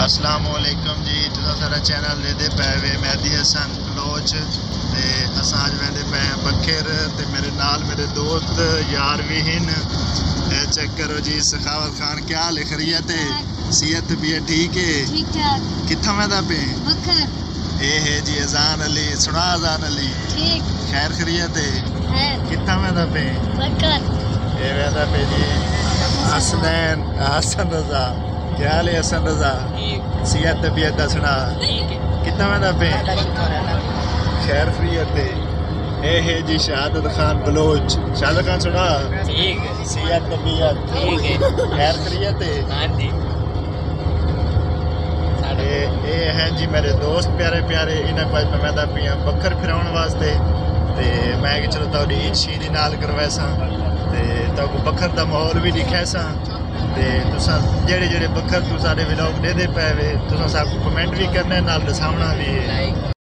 अस्सलामुअलैकुम जी, तुसा सारा चैनल दे पे वे मेहदी हसन बलोच ते असां अज वेंदे पे हैं बखेर ते मेरे नाल मेरे दोस्त यार भी हैं। चेक करो जी, सखावत खान क्या हाल है? खैरियत है? सेहत भी है? ठीक है, ठीक ठाक। कित्थों वेंदा पे? बकर। ए है जी अजान अली, सुना अजान अली। ठीक खैर खैरियत है? है। कित्थों वेंदा पे? बकर। ये वेंदा पे जी हसनैन हसन रजा। क्या हाल है हसन रजा? सेहत तबीयत दसना कितना वेंदा पे? खैर खैरियत है? ए है जी शहादत खान बलोच। शहादत खान सुना? ठीक है। सेहत तबीयत ठीक है। खैर खैरियत है? हाँ जी। ये हैं जी मेरे दोस्त प्यारे प्यारे, इन्हें को मैं वेंदा पिया बकर फिराउण वास्ते ते मैं कि चलो तोड़ी ईद शीद नाल करवासा ते तो बकर दा माहौल भी दिखा सा ते तुसा जेड़े जेड़े बकर तू सारे व्लॉग दे पे वे तुसा सब कमेंट भी करने नाल दसावना भी है।